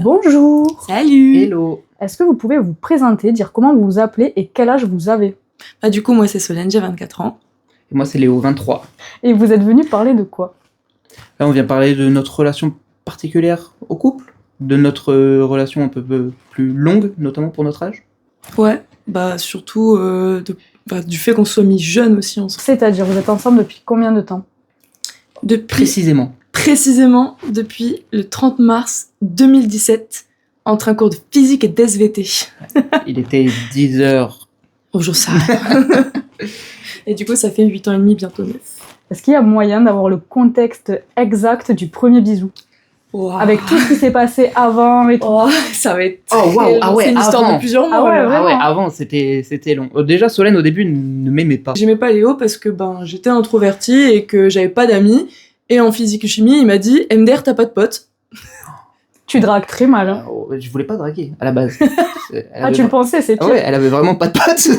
Bonjour. Salut. Hello. Est-ce que vous pouvez vous présenter, dire comment vous vous appelez et quel âge vous avez? Du coup, moi, c'est Solène, j'ai 24 ans. Et moi, c'est Léo, 23. Et vous êtes venu parler de quoi? Là, on vient parler de notre relation particulière au couple, de notre relation un peu plus longue, notamment pour notre âge. Ouais, surtout du fait qu'on soit mis jeunes aussi ensemble. C'est-à-dire, vous êtes ensemble depuis combien de temps? Précisément. Depuis le 30 mars 2017, entre un cours de physique et d'SVT. Il était 10h. Bonjour, ça. Et du coup, ça fait 8 ans et demi, bientôt 9. Est-ce qu'il y a moyen d'avoir le contexte exact du premier bisou? Wow. Avec tout ce qui s'est passé avant et tout. Oh, ça va être Oh, très waouh, long. ah ouais, c'est une histoire avant. de plusieurs mois. Ah ouais, là. vraiment. Ah ouais, avant, c'était long. Déjà, Solène, au début, ne m'aimait pas. J'aimais pas Léo parce que j'étais introvertie et que j'avais pas d'amis. Et en physique et chimie, il m'a dit « MDR, t'as pas de potes ?» Tu dragues très mal. Hein. Je voulais pas draguer, à la base. Tu le pensais, c'est Ah pire. ouais, elle avait vraiment pas de potes.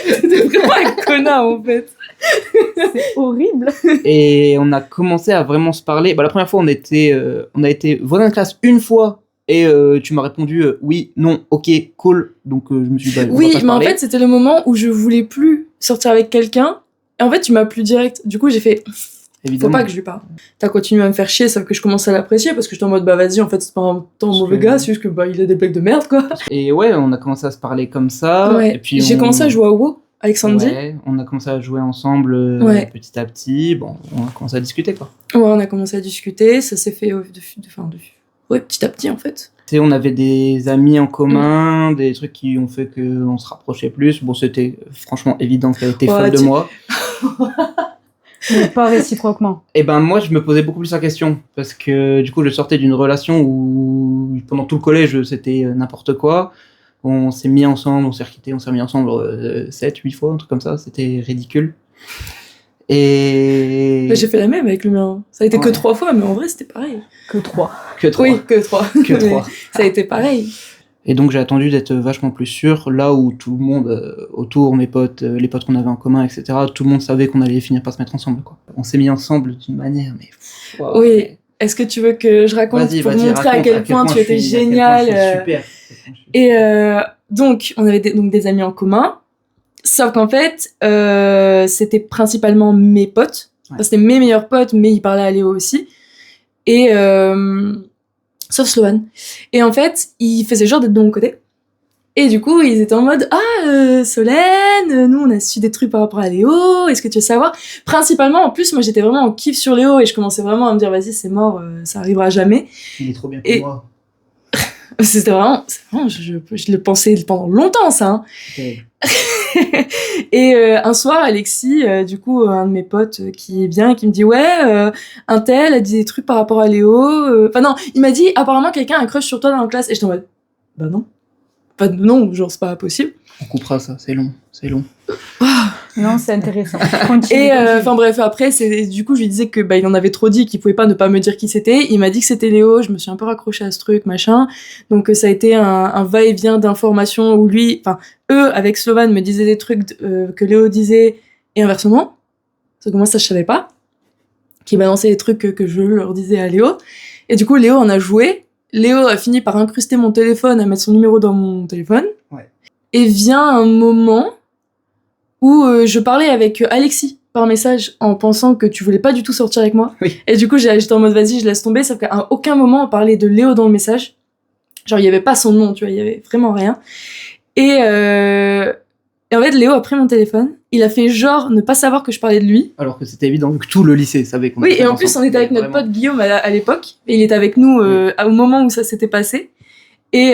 C'était vraiment un connard, en fait. C'est horrible. Et on a commencé à vraiment se parler. La première fois, on a été voisins de classe une fois. Et tu m'as répondu oui, non, ok, cool. Donc je me suis dit, on va Oui, pas se mais en parler. fait, c'était le moment où je voulais plus sortir avec quelqu'un. Et en fait, tu m'as plus direct. Du coup, j'ai fait, faut Évidemment. pas que je lui parle. T'as continué à me faire chier, sauf que je commençais à l'apprécier parce que j'étais en mode, vas-y, en fait, c'est pas un mauvais que- gars, c'est juste que, il a des blagues de merde, quoi. Et ouais, on a commencé à se parler comme ça. Ouais. Et puis J'ai commencé à jouer à WoW avec Sandy. Ouais, on a commencé à jouer ensemble Ouais. petit à petit. Bon, on a commencé à discuter, quoi. Ouais, on a commencé à discuter, ça s'est fait ouais, petit à petit, en fait. Tu sais, on avait des amis en commun, des trucs qui ont fait qu'on se rapprochait plus. Bon, c'était franchement évident qu'elle était folle de moi. Mais pas réciproquement. Et ben moi, je me posais beaucoup plus la question. Parce que du coup, je sortais d'une relation où pendant tout le collège, c'était n'importe quoi. On s'est mis ensemble, on s'est requittés, on s'est mis ensemble 7-8 fois, un truc comme ça. C'était ridicule. Et... J'ai fait la même avec le mien. Ça a été que Ouais. 3 fois, mais en vrai, c'était pareil. Que 3. Que 3. Oui, que 3. Que 3. Ça a été pareil. Et donc j'ai attendu d'être vachement plus sûr, là où tout le monde autour, mes potes, les potes qu'on avait en commun, etc., tout le monde savait qu'on allait finir par se mettre ensemble, quoi. On s'est mis ensemble d'une manière, mais... Wow. Oui. Est-ce que tu veux que je raconte pour montrer à quel point tu étais génial Super. Et donc, on avait des amis en commun, sauf qu'en fait, c'était principalement mes potes. Ouais. Enfin, c'était mes meilleurs potes, mais ils parlaient à Léo aussi. Et sauf Sloan. Et en fait, ils faisaient genre d'être de mon côté. Et du coup, ils étaient en mode Solène, nous on a su des trucs par rapport à Léo, est-ce que tu veux savoir? Principalement, en plus, moi j'étais vraiment en kiff sur Léo et je commençais vraiment à me dire vas-y, c'est mort, ça arrivera jamais. Il est trop bien pour Et- moi. C'était vraiment je le pensais pendant longtemps, ça. Hein. Okay. Et un soir, Alexis, du coup, un de mes potes qui est bien, qui me dit ouais, un tel a dit des trucs par rapport à Léo. Enfin non, il m'a dit apparemment quelqu'un a un crush sur toi dans la classe. Et j'étais en mode bah non. Non, genre c'est pas possible. On coupera ça, c'est long. Non, c'est intéressant. Continue. Et enfin bref, après, du coup, je lui disais que il en avait trop dit, qu'il pouvait pas ne pas me dire qui c'était. Il m'a dit que c'était Léo. Je me suis un peu raccrochée à ce truc, machin. Donc ça a été un va-et-vient d'informations où lui, enfin eux, avec Slovan, me disaient des trucs que Léo disait et inversement. Parce que moi, ça je savais pas. Qui balançait des trucs que je leur disais à Léo. Et du coup, Léo en a joué. Léo a fini par incruster mon téléphone, à mettre son numéro dans mon téléphone. Ouais. Et vient un moment où je parlais avec Alexis par message en pensant que tu voulais pas du tout sortir avec moi. Oui. Et du coup, j'étais en mode vas-y, je laisse tomber, sauf qu'à aucun moment on parlait de Léo dans le message. Genre, il y avait pas son nom, tu vois, il y avait vraiment rien. Et en fait, Léo a pris mon téléphone, il a fait genre ne pas savoir que je parlais de lui. Alors que c'était évident, vu que tout le lycée savait qu'on Oui, était et en plus, on ensemble. était avec notre Vraiment. pote Guillaume à l'époque, et il était avec nous au moment où ça s'était passé. Et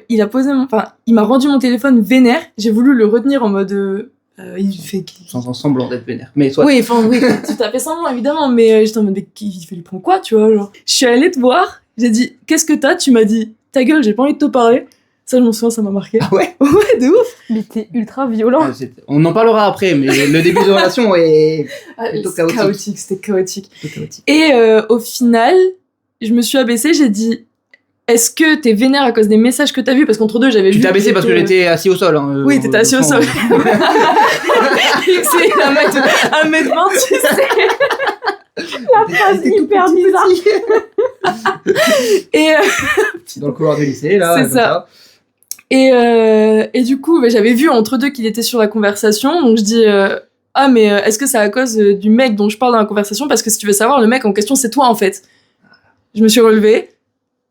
il m'a rendu mon téléphone vénère. J'ai voulu le retenir en mode. Il fait. Sans semblant d'être vénère. Mais soit. Oui, tu t'as fait semblant évidemment, mais j'étais en mode, mais il fait lui prendre quoi, tu vois, genre. Je suis allée te voir, j'ai dit, qu'est-ce que t'as? Tu m'as dit, ta gueule, j'ai pas envie de te parler. Ça, je m'en souviens, ça m'a marqué. Ah ouais. Ouais, de ouf. Mais t'es ultra violent. On en parlera après, mais le début de relation est plutôt C'était chaotique. c'était chaotique. Plutôt chaotique. Et au final, je me suis abaissée, j'ai dit est-ce que t'es vénère à cause des messages que t'as vus? Parce qu'entre deux, j'avais vu. Tu t'es abaissé parce que j'étais assis au sol. Hein, Oui, t'étais assis au sol. C'est 1m20, tu sais. La phrase hyper bizarre. Et, Dans le couloir du lycée, là. C'est comme ça. Et du coup, j'avais vu entre deux qu'il était sur la conversation. Donc je dis ah, mais est-ce que c'est à cause du mec dont je parle dans la conversation? Parce que si tu veux savoir, le mec en question, c'est toi en fait. Je me suis relevée.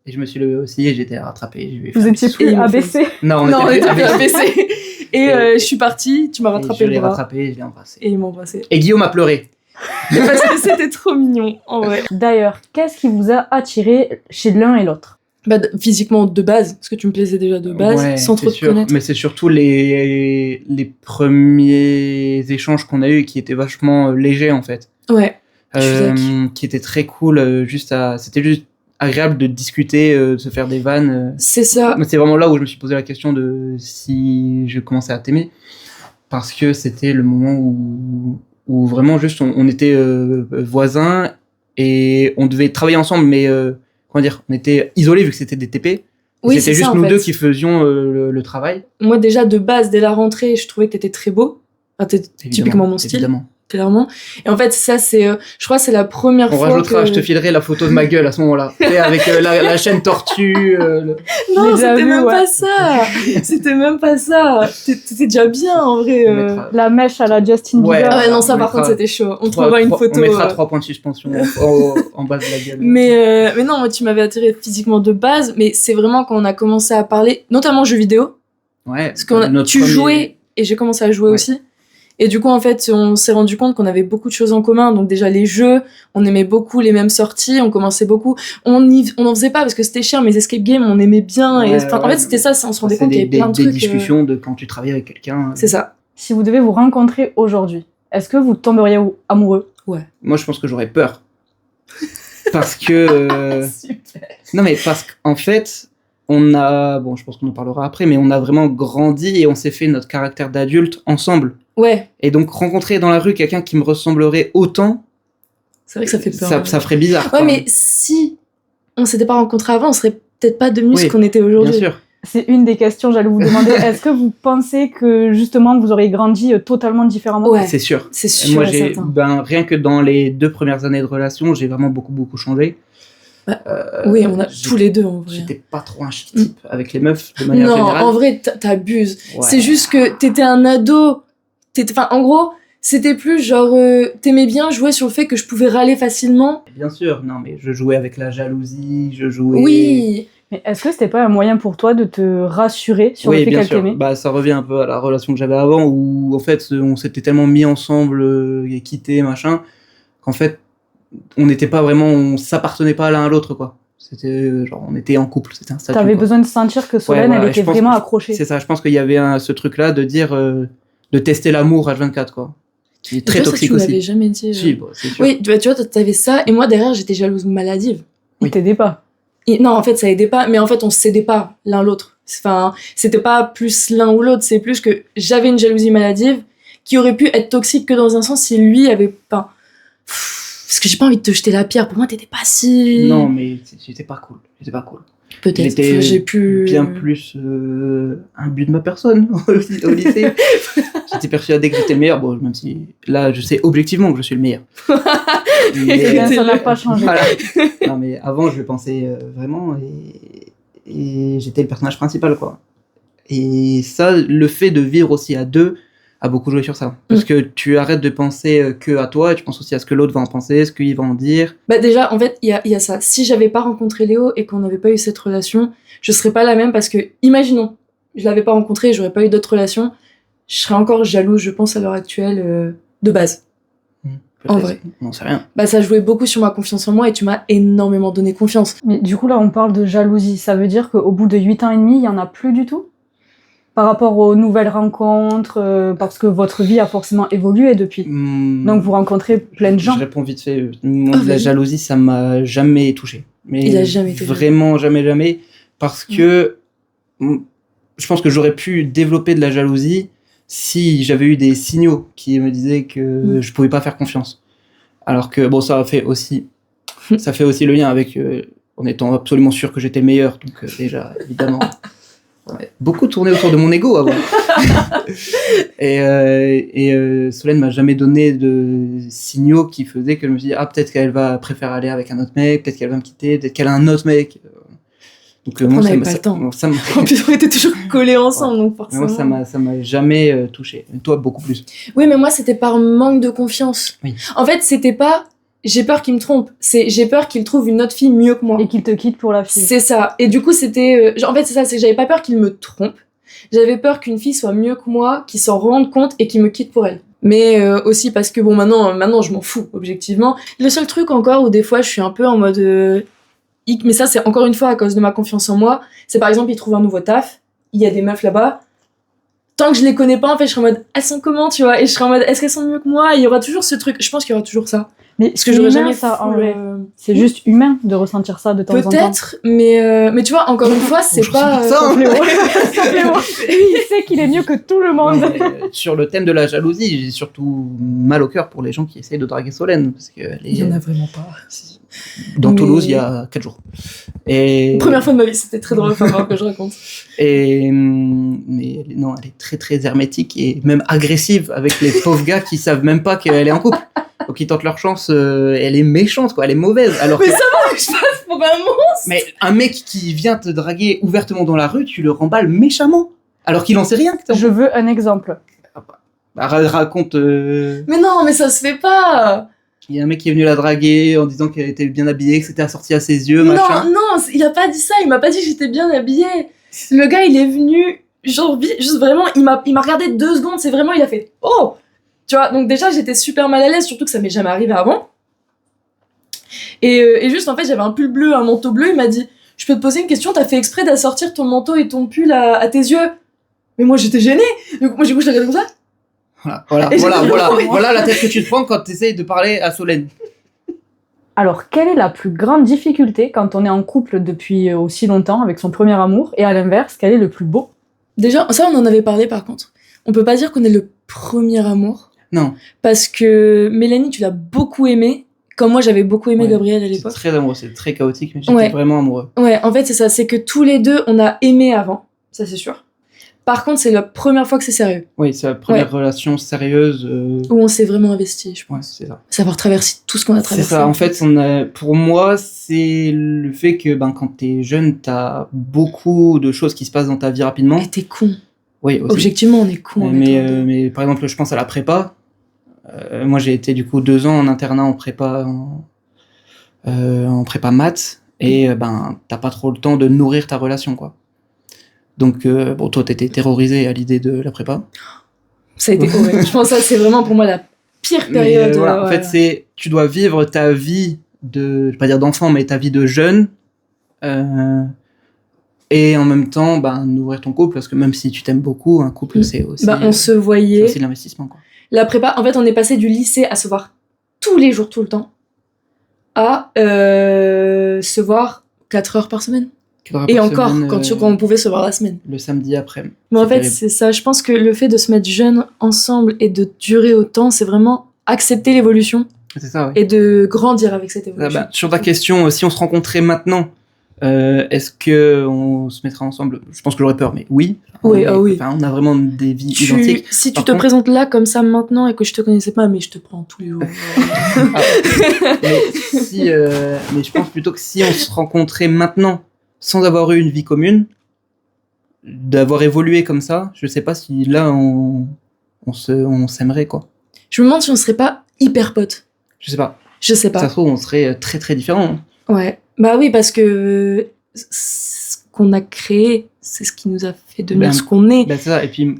Et je me suis levé aussi et j'étais rattrapé. Vous étiez plus abaissé. Non, Non, on était était plus abaissé. abaissé. Et je suis partie, tu m'as rattrapé Je le l'ai bras. rattrapé et je l'ai embrassé. Et il m'a embrassé. Et Guillaume a pleuré. Parce que c'était trop mignon, en vrai. D'ailleurs, qu'est-ce qui vous a attiré chez l'un et l'autre? Bah, physiquement de base, parce que tu me plaisais déjà de base, Ouais, sans trop c'est te sûr. connaître. Mais c'est surtout les premiers échanges qu'on a eus qui étaient vachement légers en fait. Ouais, je suis d'accord. Qui étaient très cool. C'était juste agréable de discuter, de se faire des vannes. C'est ça. Mais c'est vraiment là où je me suis posé la question de si je commençais à t'aimer. Parce que c'était le moment où vraiment juste on était voisins et on devait travailler ensemble, mais comment dire, on était isolés vu que c'était des TP. Oui, C'était c'est juste ça, en nous fait. deux qui faisions le travail. Moi, déjà, de base, dès la rentrée, je trouvais que t'étais très beau. Enfin, t'es typiquement mon style, Évidemment. clairement. Et en fait, ça, c'est... je crois que c'est la première On fois rajoutera, que... je te filerai la photo de ma gueule à ce moment-là. Tu sais, avec la chaîne tortue. Non, J'ai déjà c'était vu, même ouais. pas ça. C'était même pas ça. T'étais déjà bien, en vrai. On mettra- La mèche à la Justin Ouais. Bieber. Ah ouais, non, ça, On par mettra contre, c'était chaud. On te trois- renvoie une trois- photo. On mettra 3 points de suspension en bas de la gueule. Mais non, moi, tu m'avais attiré physiquement de base, mais c'est vraiment quand on a commencé à parler, notamment jeux vidéo, Ouais, parce que notre tu premier- jouais et j'ai commencé à jouer Ouais. aussi. Et du coup, en fait, on s'est rendu compte qu'on avait beaucoup de choses en commun. Donc déjà, les jeux, on aimait beaucoup les mêmes sorties, on commençait beaucoup. On en faisait pas parce que c'était cher, mais escape game, on aimait bien. Ouais, En ouais, fait, c'était ça, on se rendait C'est compte qu'il y avait plein de des trucs. discussions de quand tu travailles avec quelqu'un. C'est ça. Si vous devez vous rencontrer aujourd'hui, est-ce que vous tomberiez amoureux? Moi, je pense que j'aurais peur. Parce que... Super. Non, mais parce qu'en fait, on a... Bon, je pense qu'on en parlera après, mais on a vraiment grandi et on s'est fait notre caractère d'adulte ensemble. Ouais, Et donc, rencontrer dans la rue quelqu'un qui me ressemblerait autant, c'est vrai que ça fait peur. ça ferait bizarre. Ouais, quoi. mais si on s'était pas rencontrés avant, on serait peut-être pas devenus Oui, ce qu'on était Bien aujourd'hui. sûr. C'est une des questions, j'allais vous demander. Est-ce que vous pensez que justement vous auriez grandi totalement différemment? Ouais. C'est sûr. C'est Et sûr moi, et certain. rien que dans les 2 premières années de relation, j'ai vraiment beaucoup changé. Oui, on a j'ai- tous les deux, en vrai. J'étais pas trop un type avec les meufs, de manière Non, générale. en vrai, t'abuses. Ouais. C'est juste que t'étais un ado. Enfin, en gros, c'était plus genre, t'aimais bien jouer sur le fait que je pouvais râler facilement. Bien sûr, non, mais je jouais avec la jalousie, je jouais... Oui. Mais est-ce que c'était pas un moyen pour toi de te rassurer sur le Oui, fait bien qu'elle sûr. t'aimait? Bah, ça revient un peu à la relation que j'avais avant, où en fait, on s'était tellement mis ensemble et quittés, machin, qu'en fait, on n'était pas vraiment... On s'appartenait pas l'un à l'autre, quoi. C'était genre, on était en couple, c'était un statut. T'avais quoi. besoin de sentir que Solène, voilà, elle et était je pense vraiment que accrochée. C'est ça, je pense qu'il y avait ce truc-là de dire... de tester l'amour H24, quoi. Qui est Et très toi, ça, toxique tu me l'avais aussi. jamais dit. Si, bon, c'est sûr. Oui, tu vois, t'avais ça, et moi, derrière, j'étais jalouse maladive. Il t'aidait pas. Et non, en fait, ça aidait pas, mais en fait, on se cédait pas l'un l'autre. Enfin, c'était pas plus l'un ou l'autre, c'est plus que j'avais une jalousie maladive qui aurait pu être toxique que dans un sens si lui avait pas. Parce que j'ai pas envie de te jeter la pierre, pour moi, t'étais pas si. Non, mais j'étais pas cool. J'étais pas cool. Peut-être. J'étais J'ai pu. bien plus imbu de ma personne au lycée. J'étais persuadé que j'étais le meilleur. Bon, même si là, je sais objectivement que je suis le meilleur. Eh bien, ça n'a pas changé. Voilà. Non, mais avant, je le pensais vraiment et j'étais le personnage principal, quoi. Et ça, le fait de vivre aussi à deux a beaucoup joué sur ça. Parce que tu arrêtes de penser que à toi et tu penses aussi à ce que l'autre va en penser, ce qu'il va en dire. Bah, déjà, en fait, il y a ça. Si j'avais pas rencontré Léo et qu'on n'avait pas eu cette relation, je serais pas la même parce que, imaginons, je l'avais pas rencontré, j'aurais pas eu d'autres relations, je serais encore jalouse, je pense, à l'heure actuelle, de base. En Peut-être. vrai. On sait rien. Bah, ça jouait beaucoup sur ma confiance en moi et tu m'as énormément donné confiance. Mais du coup, là, on parle de jalousie. Ça veut dire qu'au bout de 8 ans et demi, il y en a plus du tout? Par rapport aux nouvelles rencontres, parce que votre vie a forcément évolué depuis. Donc vous rencontrez plein de gens. Je réponds vite fait. Moi, Oh, la vas-y. jalousie, ça m'a jamais touché. Mais Il a jamais été vraiment jamais. Parce que je pense que j'aurais pu développer de la jalousie si j'avais eu des signaux qui me disaient que je pouvais pas faire confiance. Alors que bon, ça fait aussi le lien avec en étant absolument sûr que j'étais le meilleur. Donc déjà, évidemment, ouais, beaucoup tourné autour de mon ego avant. et Solène m'a jamais donné de signaux qui faisaient que je me dis peut-être qu'elle va préférer aller avec un autre mec, peut-être qu'elle va me quitter, peut-être qu'elle a un autre mec. Donc on n'avait pas le temps. En plus, on était toujours collés ensemble, donc forcément. Moi, ça m'a jamais touché. Toi, beaucoup plus. Oui, mais moi, c'était par manque de confiance. Oui. En fait, c'était pas j'ai peur qu'il me trompe, c'est j'ai peur qu'il trouve une autre fille mieux que moi. Et qu'il te quitte pour la fille. C'est ça. Et du coup, c'était. En fait, c'est ça, c'est que j'avais pas peur qu'il me trompe. J'avais peur qu'une fille soit mieux que moi, qu'il s'en rende compte et qu'il me quitte pour elle. Mais aussi parce que, bon, maintenant, je m'en fous, objectivement. Le seul truc encore où des fois, je suis un peu en mode. Mais ça, c'est encore une fois à cause de ma confiance en moi. C'est par exemple, il trouve un nouveau taf, il y a des meufs là-bas. Tant que je les connais pas, en fait, je serai en mode, elles sont comment, tu vois? Et je serai en mode, est-ce qu'elles sont mieux que moi? Et il y aura toujours ce truc. Je pense qu'il y aura toujours ça. Mais parce que j'aurais jamais ça, en vrai. C'est juste humain de ressentir ça de temps en temps. Peut-être, mais tu vois, encore une fois, c'est pas. Ça, lui, il sait qu'il est mieux que tout le monde. Non, sur le thème de la jalousie, j'ai surtout mal au cœur pour les gens qui essayent de draguer Solène. Parce que il y en a vraiment pas. Dans Toulouse, il y a 4 jours. Et... Première fois de ma vie, c'était très drôle que je raconte. Mais non, elle est très très hermétique et même agressive avec les pauvres gars qui savent même pas qu'elle est en couple. Donc ils tentent leur chance, elle est méchante, quoi, elle est mauvaise. Alors mais que... ça va, je passe pour un monstre. Mais un mec qui vient te draguer ouvertement dans la rue, tu le remballes méchamment. Alors qu'il en sait rien. Je veux un exemple. Raconte... Mais non, mais ça se fait pas. Il y a un mec qui est venu la draguer en disant qu'elle était bien habillée, que c'était assorti à ses yeux, machin. Non, il a pas dit ça, il m'a pas dit que j'étais bien habillée. Le gars, il est venu, genre, juste vraiment, il m'a regardé 2 secondes, c'est vraiment, il a fait « Oh !» Tu vois, donc déjà, j'étais super mal à l'aise, surtout que ça m'est jamais arrivé avant. Et juste, en fait, j'avais un pull bleu, un manteau bleu, il m'a dit « Je peux te poser une question, t'as fait exprès d'assortir ton manteau et ton pull à tes yeux ?» Mais moi, j'étais gênée. Donc moi, du coup, je l'ai regardé comme ça. Voilà la tête que tu te prends quand tu essayes de parler à Solène. Alors, quelle est la plus grande difficulté quand on est en couple depuis aussi longtemps avec son premier amour? Et à l'inverse, quel est le plus beau? Déjà, ça, on en avait parlé par contre. On peut pas dire qu'on est le premier amour. Non. Parce que Mélanie, tu l'as beaucoup aimé. Comme moi, j'avais beaucoup aimé Gabriel à l'époque. C'est très amoureux, c'est très chaotique, mais j'étais vraiment amoureux. Ouais, en fait, c'est ça. C'est que tous les deux, on a aimé avant. Ça, c'est sûr. Par contre, c'est la première fois que c'est sérieux. Oui, c'est la première relation sérieuse. Où on s'est vraiment investi, je pense. Ouais, c'est ça. Savoir traverser tout ce qu'on a traversé. C'est ça, en fait, pour moi, c'est le fait que quand t'es jeune, t'as beaucoup de choses qui se passent dans ta vie rapidement. Et t'es con. Oui, aussi. Objectivement, on est con. Mais par exemple, je pense à la prépa. Moi, j'ai été du coup 2 ans en internat en prépa, en prépa maths. Et t'as pas trop le temps de nourrir ta relation, quoi. Donc, toi, t'étais terrorisé à l'idée de la prépa. Ça a été horrible. Je pense que ça, c'est vraiment pour moi la pire période. En fait, tu dois vivre ta vie je vais pas dire d'enfant, mais ta vie de jeune. Et en même temps, nourrir ton couple, parce que même si tu t'aimes beaucoup, un couple, c'est aussi... on se voyait... C'est aussi de l'investissement, quoi. La prépa, en fait, on est passé du lycée à se voir tous les jours, tout le temps, à se voir 4 heures par semaine. Et encore, quand on pouvait se voir la semaine. Le samedi après. Mais en fait, c'est ça. Je pense que le fait de se mettre jeunes ensemble et de durer autant, c'est vraiment accepter l'évolution. C'est ça, ouais. Et de grandir avec cette évolution. Sur ta question, si on se rencontrait maintenant, est-ce qu'on se mettrait ensemble? Je pense que j'aurais peur, mais oui. Oui. On a vraiment des vies identiques. Si tu te présentes là comme ça maintenant et que je te connaissais pas, mais je te prends tous les jours. Mais je pense plutôt que si on se rencontrait maintenant, sans avoir eu une vie commune, d'avoir évolué comme ça, je sais pas si là on s'aimerait, quoi. Je me demande si on serait pas hyper potes. Je sais pas. Ça se trouve, on serait très très différents. Ouais. Bah oui, parce que ce qu'on a créé, c'est ce qui nous a fait devenir ce qu'on est. C'est ça. Et puis,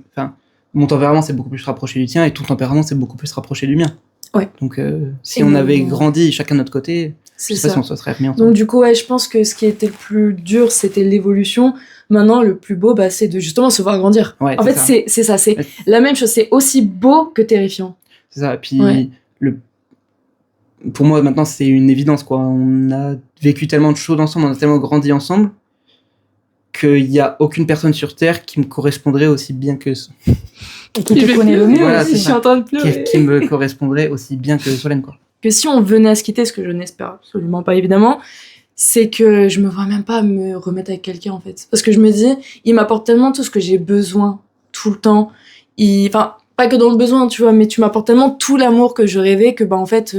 mon tempérament c'est beaucoup plus rapproché du tien et ton tempérament c'est beaucoup plus rapproché du mien. Ouais. Donc, si on avait grandi chacun de notre côté, je sais pas si on se serait remis ensemble. Donc du coup, je pense que ce qui était le plus dur, c'était l'évolution. Maintenant, le plus beau, c'est de justement se voir grandir. Ouais, en fait, c'est ça. C'est la même chose. C'est aussi beau que terrifiant. C'est ça. Et puis, pour moi, maintenant, c'est une évidence, quoi. On a vécu tellement de choses ensemble, on a tellement grandi ensemble, qu'il n'y a aucune personne sur Terre qui me correspondrait aussi bien que... Et qui te connaît le mieux aussi. Je suis en train de pleurer. Qui me correspondrait aussi bien que Solène, quoi. Que si on venait à se quitter, ce que je n'espère absolument pas, évidemment, c'est que je me vois même pas me remettre avec quelqu'un, en fait. Parce que je me dis, il m'apporte tellement tout ce que j'ai besoin, tout le temps. Enfin, pas que dans le besoin, tu vois, mais tu m'apportes tellement tout l'amour que je rêvais que, en fait...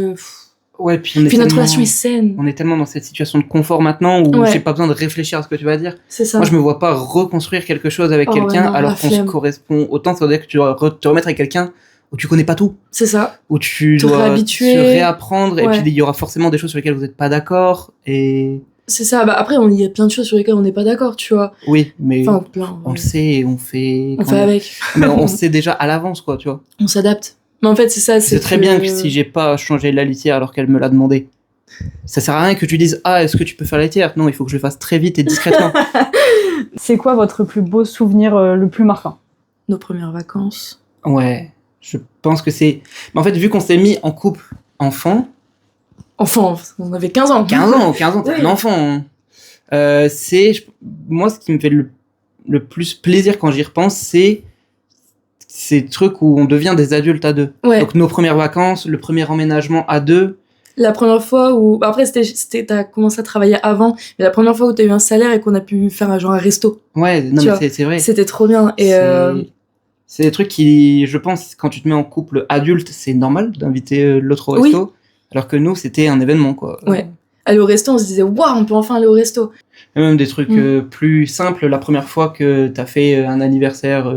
Ouais, puis notre relation est saine. On est tellement dans cette situation de confort maintenant où j'ai pas besoin de réfléchir à ce que tu vas dire. C'est ça. Moi, je me vois pas reconstruire quelque chose avec quelqu'un alors qu'on se correspond autant. Ça veut dire que tu dois te remettre avec quelqu'un où tu connais pas tout. C'est ça. Où tu dois te réapprendre et puis il y aura forcément des choses sur lesquelles vous êtes pas d'accord et... C'est ça. Après, il y a plein de choses sur lesquelles on n'est pas d'accord, tu vois. Oui, mais on le sait et on fait... On fait avec. Mais on sait déjà à l'avance, quoi, tu vois. On s'adapte. Mais en fait, c'est ça. C'est très bien que si j'ai pas changé la litière alors qu'elle me l'a demandé. Ça sert à rien que tu dises « Ah, est-ce que tu peux faire la litière ?» Non, il faut que je le fasse très vite et discrètement. C'est quoi votre plus beau souvenir le plus marquant? Nos premières vacances. Ouais, je pense que c'est... Mais en fait, vu qu'on s'est mis en couple enfant, on avait 15 ans. 15 ans, t'es un enfant. C'est... Moi, ce qui me fait le plus plaisir quand j'y repense, c'est ces trucs où on devient des adultes à deux. Ouais. Donc nos premières vacances, le premier emménagement à deux. La première fois où... Après, t'as commencé à travailler avant, mais la première fois où t'as eu un salaire et qu'on a pu faire un resto. Ouais, non, mais c'est vrai. C'était trop bien. Et c'est des trucs qui, je pense, quand tu te mets en couple adulte, c'est normal d'inviter l'autre au resto. Oui. Alors que nous, c'était un événement, quoi. Ouais. Aller au resto, on se disait, waouh, on peut enfin aller au resto. Et même des trucs plus simples. La première fois que t'as fait un anniversaire,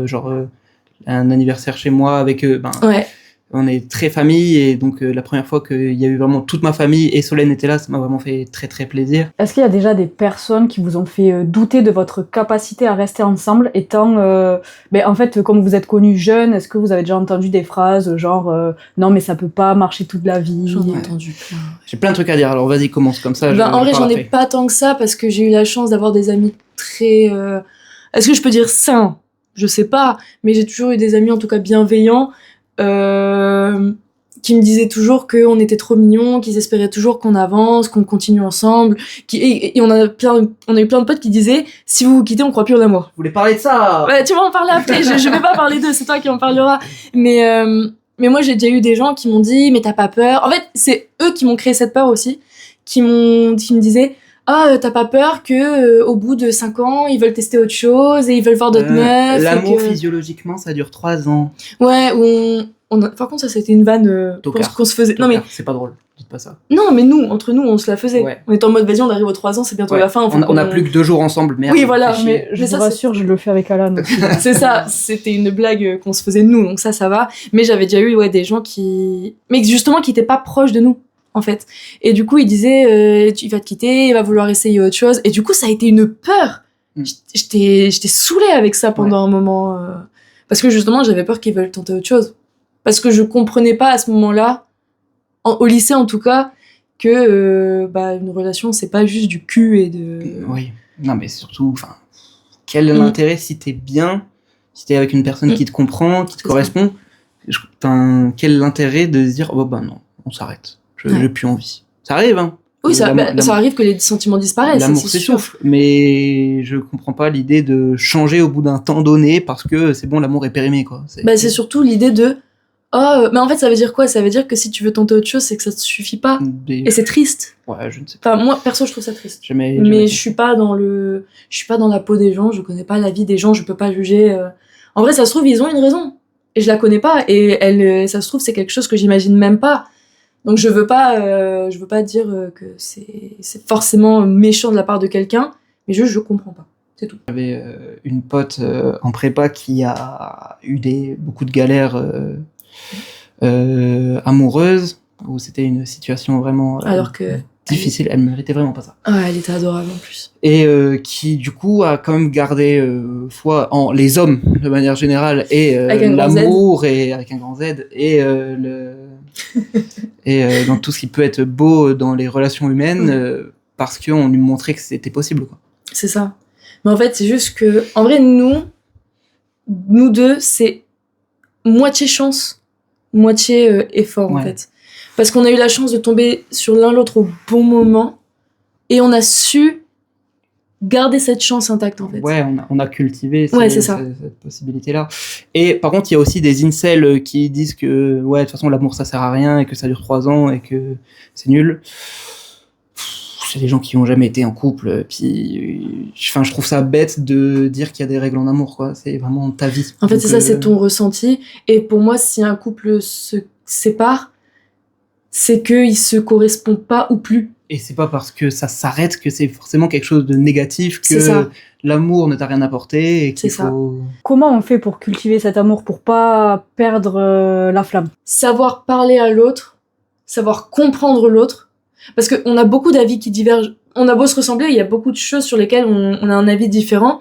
un anniversaire chez moi avec ouais. On est très famille et donc la première fois qu'il y a eu vraiment toute ma famille et Solène était là, ça m'a vraiment fait très très plaisir. Est-ce qu'il y a déjà des personnes qui vous ont fait douter de votre capacité à rester ensemble étant en fait comme vous êtes connus jeunes, est-ce que vous avez déjà entendu des phrases genre non mais ça peut pas marcher toute la vie? J'en ai entendu plein. J'ai plein de trucs à dire, alors vas-y commence comme ça. En vrai j'en ai pas tant que ça parce que j'ai eu la chance d'avoir des amis très... Est-ce que je peux dire sains? Je sais pas, mais j'ai toujours eu des amis en tout cas bienveillants qui me disaient toujours qu'on était trop mignons, qu'ils espéraient toujours qu'on avance, qu'on continue ensemble, et on a eu plein de potes qui disaient si vous vous quittez on croit plus en amour. Vous voulez parler de ça? Ouais, tu vas en parler après, je vais pas parler d'eux, c'est toi qui en parleras. Mais moi j'ai déjà eu des gens qui m'ont dit mais t'as pas peur. En fait c'est eux qui m'ont créé cette peur aussi, qui me disaient ah, t'as pas peur que au bout de 5 ans, ils veulent tester autre chose et ils veulent voir d'autres meufs. L'amour, physiologiquement, ça dure 3 ans. Ouais, par contre, ça, c'était une vanne qu'on se faisait. Non, mais... C'est pas drôle, dites pas ça. Non, mais entre nous, on se la faisait. Ouais. On était en mode, vas-y, on arrive aux 3 ans, c'est bientôt la fin. On a plus que 2 jours ensemble, merde. Oui, voilà. Mais je vous rassure, je le fais avec Alan. C'est ça, c'était une blague qu'on se faisait nous, donc ça va. Mais j'avais déjà eu des gens mais justement, qui étaient pas proches de nous. En fait. Et du coup, il disait, il va te quitter, il va vouloir essayer autre chose. Et du coup, ça a été une peur. J'étais saoulée avec ça pendant un moment. Parce que justement, j'avais peur qu'ils veulent tenter autre chose. Parce que je comprenais pas à ce moment-là, au lycée en tout cas, que une relation, c'est pas juste du cul et de... Oui, non mais surtout, quel est l'intérêt si t'es bien, si t'es avec une personne qui te comprend, qui te correspond, quel est l'intérêt de se dire, oh non, on s'arrête. J'ai plus envie. Ça arrive, hein. Oui, ça arrive que les sentiments disparaissent. L'amour s'essouffle, mais je comprends pas l'idée de changer au bout d'un temps donné parce que c'est bon, l'amour est périmé, quoi. C'est surtout l'idée de mais en fait, ça veut dire quoi? Ça veut dire que si tu veux tenter autre chose, c'est que ça te suffit pas. Et c'est triste. Ouais, je ne sais pas. Moi, perso, je trouve ça triste. Mais je suis pas dans la peau des gens, je connais pas la vie des gens, je peux pas juger. En vrai, ça se trouve, ils ont une raison. Et je la connais pas. Et ça se trouve, c'est quelque chose que j'imagine même pas. Donc je veux pas dire que c'est forcément méchant de la part de quelqu'un, mais je comprends pas, c'est tout. J'avais une pote en prépa qui a eu beaucoup de galères amoureuses, où c'était une situation vraiment difficile, elle méritait vraiment pas ça. Ouais, elle était adorable en plus. Et qui du coup a quand même gardé foi en les hommes de manière générale et l'amour et avec un grand Z et et dans tout ce qui peut être beau dans les relations humaines parce qu'on lui montrait que c'était possible, quoi. C'est ça. Mais en fait c'est juste que en vrai nous deux c'est moitié chance moitié effort en fait, parce qu'on a eu la chance de tomber sur l'un l'autre au bon moment et on a su garder cette chance intacte en fait. Ouais, on a cultivé cette possibilité-là. Et par contre, il y a aussi des incels qui disent que de toute façon l'amour ça sert à rien et que ça dure 3 ans et que c'est nul. les gens qui ont jamais été en couple, puis enfin je trouve ça bête de dire qu'il y a des règles en amour, quoi. C'est vraiment ta vie. En fait, Donc, c'est ça, c'est ton ressenti. Et pour moi, si un couple se sépare, c'est qu'il se correspond pas ou plus. et c'est pas parce que ça s'arrête que c'est forcément quelque chose de négatif, C'est ça. que l'amour ne t'a rien apporté et qu'il C'est ça. faut... Comment on fait pour cultiver cet amour, pour pas perdre la flamme? Savoir parler à l'autre, savoir comprendre l'autre. Parce qu'on a beaucoup d'avis qui divergent. On a beau se ressembler, il y a beaucoup de choses sur lesquelles on a un avis différent.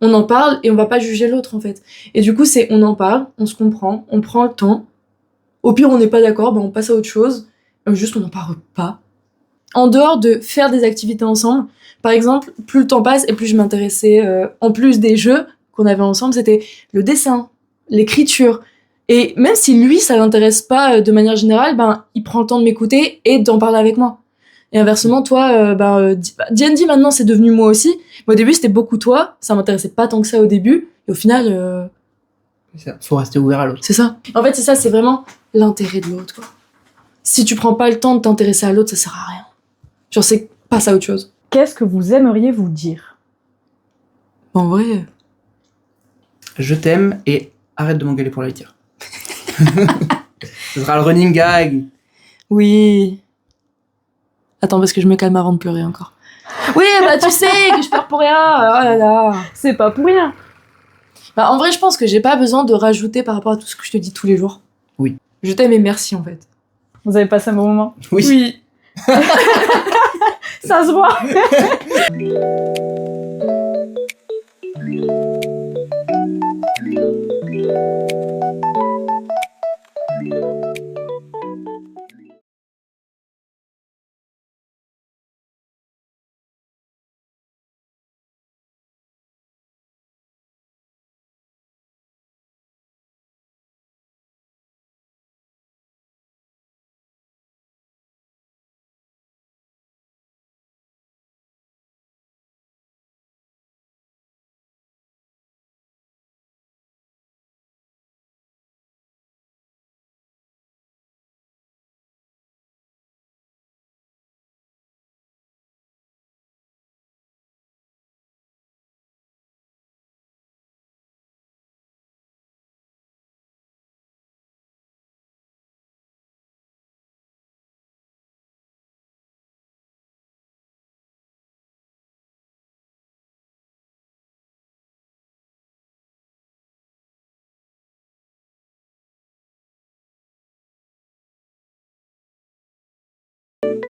On en parle et on va pas juger l'autre, en fait. Et du coup, on en parle, on se comprend, on prend le temps. Au pire, on n'est pas d'accord, on passe à autre chose. Juste, on n'en parle pas. En dehors de faire des activités ensemble, par exemple, plus le temps passe et plus je m'intéressais, en plus des jeux qu'on avait ensemble, c'était le dessin, l'écriture. Et même si lui, ça l'intéresse pas de manière générale, il prend le temps de m'écouter et d'en parler avec moi. Et inversement, toi, D&D maintenant, c'est devenu moi aussi. Mais au début, c'était beaucoup toi. Ça m'intéressait pas tant que ça au début. Et au final, Faut rester ouvert à l'autre. c'est ça. En fait, c'est ça, c'est vraiment l'intérêt de l'autre, quoi. Si tu prends pas le temps de t'intéresser à l'autre, ça sert à rien. Genre, c'est passe à autre chose. Qu'est-ce que vous aimeriez vous dire? En vrai, Je t'aime et arrête de m'engueuler pour la litière. Ce sera le running gag. oui. Attends, parce que je me calme avant de pleurer encore. Oui, tu sais que je pleure pour rien. Oh là là. C'est pas pour rien. En vrai, je pense que j'ai pas besoin de rajouter par rapport à tout ce que je te dis tous les jours. Oui. Je t'aime et merci, en fait. Vous avez passé un bon moment? Oui. Ça se voit.